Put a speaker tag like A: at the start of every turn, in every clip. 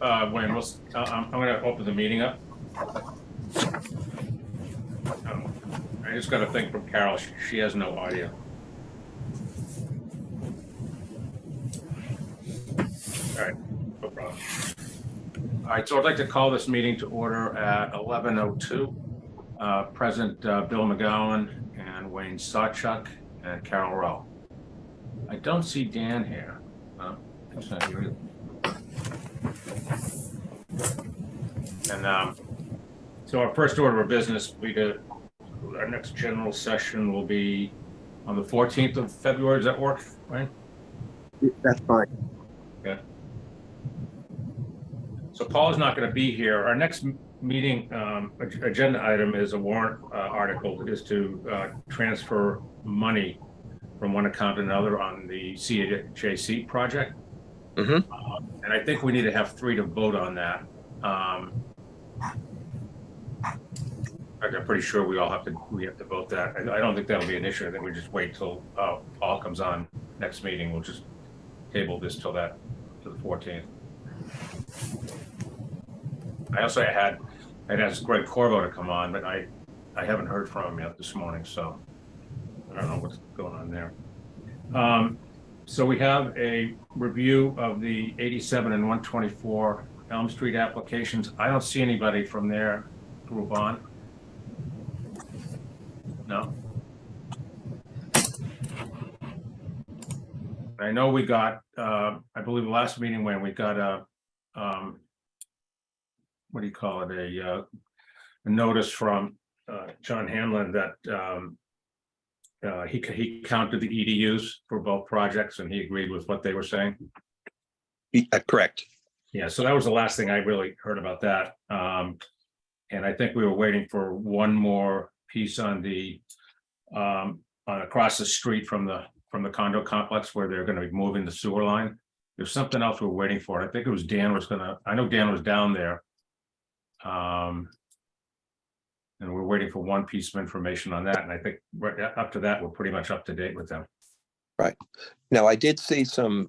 A: Wayne, I'm going to open the meeting up. I just got to think from Carol. She has no audio. All right, no problem. All right, so I'd like to call this meeting to order at 11:02. Present Bill McGowan and Wayne Sawchuk and Carol Rowe. I don't see Dan here. It's not here. And so our first order of business, our next general session will be on the 14th of February. Does that work, Wayne?
B: That's fine.
A: Okay. So Paul is not going to be here. Our next meeting agenda item is a warrant article, is to transfer money from one account to another on the CJC project.
B: Mm-hmm.
A: And I think we need to have 3 to vote on that. I'm pretty sure we have to vote that. I don't think that'll be an issue. I think we just wait till Paul comes on next meeting. We'll just table this till to the 14th. I also had asked Greg Corbo to come on, but I haven't heard from him yet this morning, so I don't know what's going on there. So we have a review of the 87 and 124 Elm Street applications. I don't see anybody from their group on. No. I know we got, I believe the last meeting when we got a, what do you call it? A notice from John Hanlon that he counted the EDUs for both projects and he agreed with what they were saying.
B: Correct.
A: Yeah, so that was the last thing I really heard about that. And I think we were waiting for one more piece on the on across the street from the condo complex where they're going to be moving the sewer line. There's something else we're waiting for. I think it was I know Dan was down there. And we're waiting for one piece of information on that. And I think right up to that, we're pretty much up to date with them.
B: Right. Now, I did see some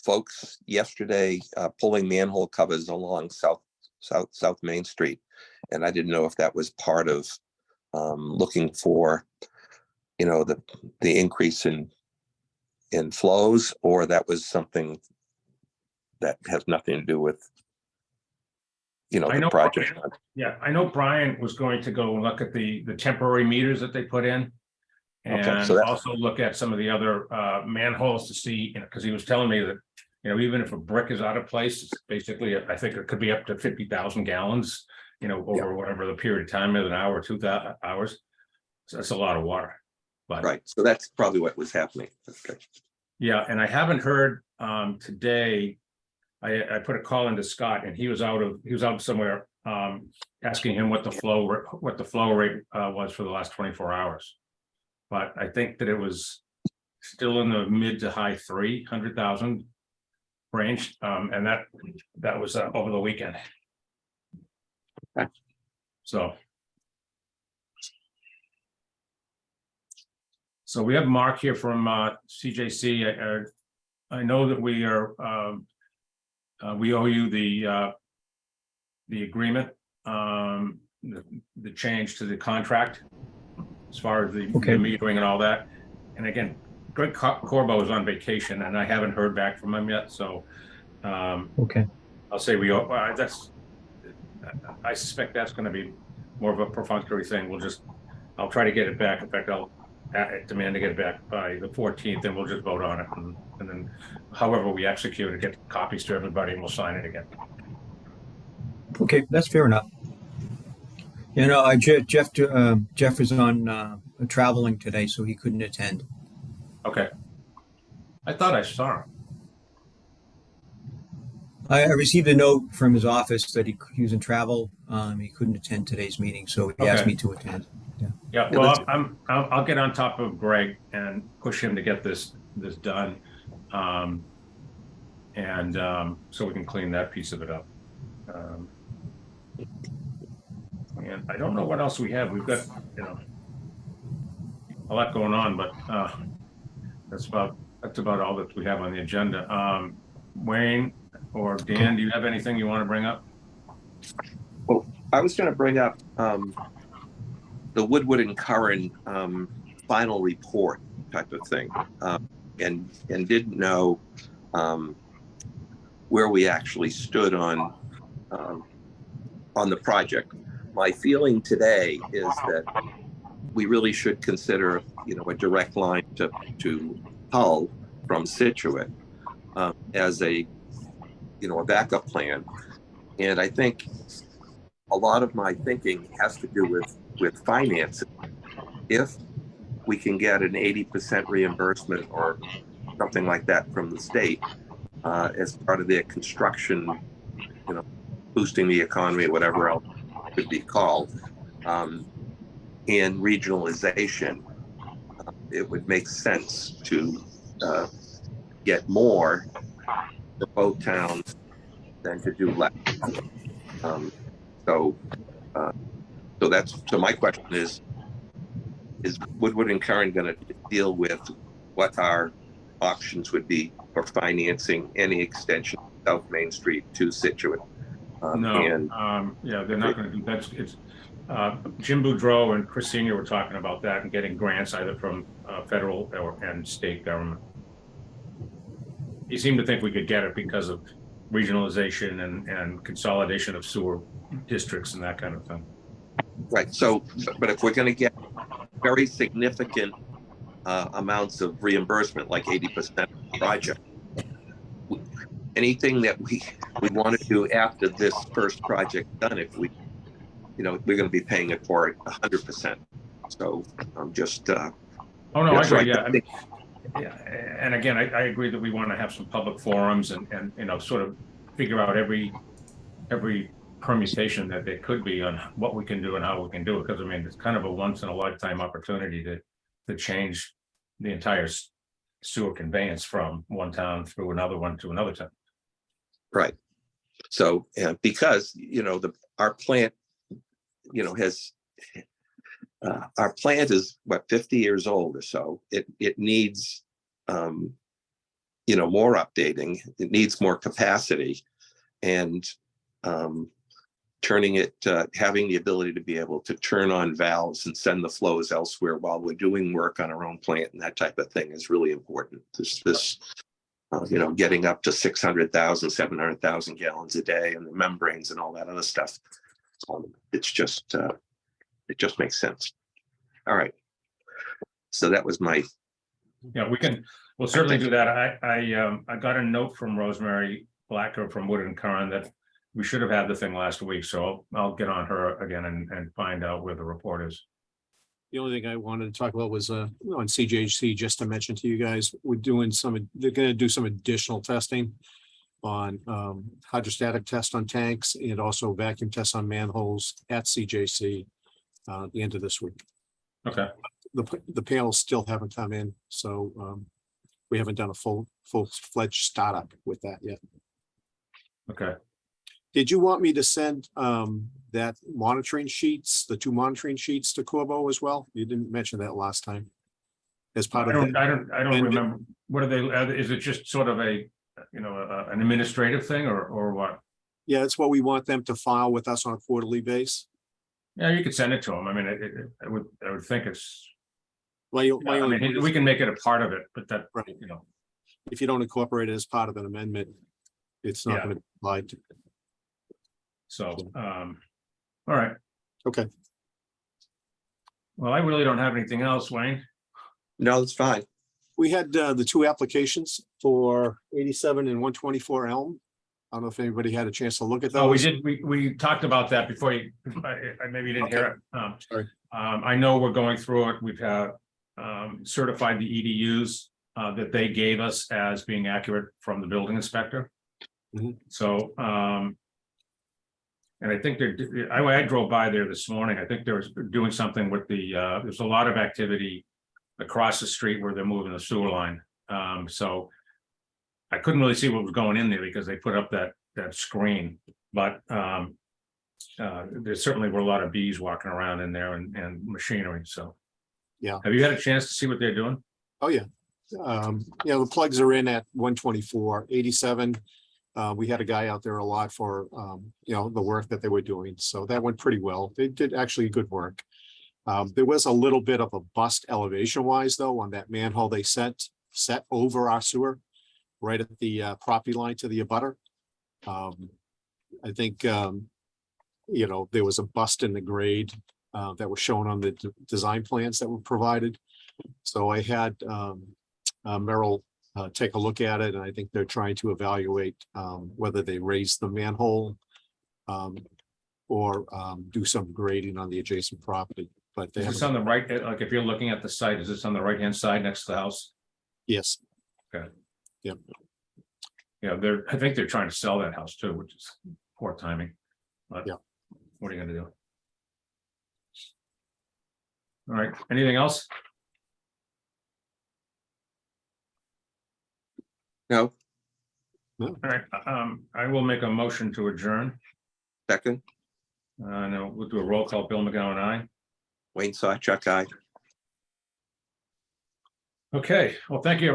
B: folks yesterday pulling manhole covers along South Main Street. And I didn't know if that was part of looking for, the increase in flows, or that was something that has nothing to do with, the project.
A: Yeah, I know Brian was going to go look at the temporary meters that they put in. And
B: okay, so
A: also look at some of the other manholes to see, because he was telling me that, even if a brick is out of place, it's basically, I think it could be up to 50,000 gallons, over whatever the period of time is, an hour or 2 hours. So that's a lot of water. But
B: right, so that's probably what was happening. Okay.
A: Yeah, and I haven't heard today. I put a call into Scott, and he was out somewhere asking him what the flow rate was for the last 24 hours. But I think that it was still in the mid to high 300,000 range, and that was over the weekend.
B: Okay.
A: So we have Mark here from CJC. I know that we owe you the agreement, the change to the contract as far as the metering and all that. And again, Greg Corbo is on vacation and I haven't heard back from him yet. So I'll say I suspect that's going to be more of a perfunctory thing. I'll try to get it back. In fact, I'll demand to get it back by the 14th, and we'll just vote on it. And then however we execute it, get copies to everybody, and we'll sign it again.
C: Okay, that's fair enough. Jeff is on traveling today, so he couldn't attend.
A: Okay. I thought I saw him.
C: I received a note from his office that he was in travel. He couldn't attend today's meeting, so he asked me to attend.
A: Yeah. Well, I'll get on top of Greg and push him to get this done, so we can clean that piece of it up. And I don't know what else we have. We've got a lot going on, but that's about all that we have on the agenda. Wayne, or Dan, do you have anything you want to bring up?
B: Well, I was going to bring up the Woodward and Curran final report type of thing, and didn't know where we actually stood on the project. My feeling today is that we really should consider, a direct line to Hull from Situate as a backup plan. And I think a lot of my thinking has to do with finances. If we can get an 80% reimbursement or something like that from the state as part of their construction, boosting the economy, whatever else it could be called, and regionalization, it would make sense to get more for both towns than to do less. So my question is Woodward and Curran going to deal with what our options would be for financing any extension of South Main Street to Situate?
A: No, yeah, they're not going to do that. It's Jim Boudreau and Chris Senior were talking about that and getting grants either from federal and state government. He seemed to think we could get it because of regionalization and consolidation of sewer districts and that kind of thing.
B: Right. So, but if we're going to get very significant amounts of reimbursement, like 80% of the project, anything that we want to do after this first project done, if we, we're going to be paying it for it 100%. So I'm just.
A: Oh no, I agree. Yeah.
B: Yeah.
A: And again, I agree that we want to have some public forums and sort of figure out every permutation that there could be on what we can do and how we can do it. Because I mean, it's kind of a once in a lifetime opportunity to change the entire sewer conveyance from one town through another one to another town.
B: Right. So because our plant has our plant is 50 years old or so. It needs more updating. It needs more capacity, and turning it, having the ability to be able to turn on valves and send the flows elsewhere while we're doing work on our own plant and that type of thing is really important. This getting up to 600,000, 700,000 gallons a day and the membranes and all that other stuff. It's just, it just makes sense. All right. So that was my.
A: Yeah, we'll certainly do that. I got a note from Rosemary Blacker from Woodward and Curran that we should have had the thing last week. So I'll get on her again and find out where the report is.
D: The only thing I wanted to talk about was on CJHC, just to mention to you guys, they're going to do some additional testing on hydrostatic test on tanks and also vacuum tests on manholes at CJC at the end of this week.
A: Okay.
D: The panels still haven't come in, so we haven't done a full-fledged startup with that yet.
A: Okay.
D: Did you want me to send that monitoring sheets, the 2 monitoring sheets to Corbo as well? You didn't mention that last time. As part of
A: I don't remember. What are they? Is it just sort of an administrative thing or what?
D: Yeah, it's what we want them to file with us on a quarterly basis.
A: Yeah, you could send it to them. I mean, I would think it's.
D: We
A: can make it a part of it, but that,
D: right.
A: If
D: you don't incorporate it as part of an amendment, it's not going to be applied to.
A: So, all right.
D: Okay.
A: Well, I really don't have anything else, Wayne.
B: No, that's fine.
D: We had the 2 applications for 87 and 124 Elm. I don't know if anybody had a chance to look at those.
A: Oh, we did. We talked about that before you. Maybe you didn't hear it.
D: Sorry.
A: I know we're going through it. We've had certified the EDUs that they gave us as being accurate from the building inspector.
D: Mm-hmm.
A: So, and I think I drove by there this morning. I think they're doing something with there's a lot of activity across the street where they're moving the sewer line. So I couldn't really see what was going in there because they put up that screen, but there certainly were a lot of bees walking around in there and machinery. So,
D: yeah.
A: Have you had a chance to see what they're doing?
D: Oh yeah. The plugs are in at 124, 87. We had a guy out there a lot for, the work that they were doing. So that went pretty well. They did actually good work. There was a little bit of a bust elevation wise though, on that manhole they set over our sewer, right at the property line to the abutter. I think, there was a bust in the grade that was shown on the design plans that were provided. So I had Merrill take a look at it, and I think they're trying to evaluate whether they raise the manhole or do some grading on the adjacent property. But they
A: Is this
D: haven't.
A: on the right, like if you're looking at the site, is this on the right-hand side next to the house?
D: Yes,
A: Yeah, I think they're trying to sell that house too, which is poor timing. But
D: Yeah.
A: what are you gonna do? All right, anything else?
B: No,
A: All right, I will make a motion to adjourn.
B: second,
A: No, we'll do a roll call. Bill McGowan, aye.
B: Wayne Sawchuck, aye.
A: Okay, well, thank you, everyone.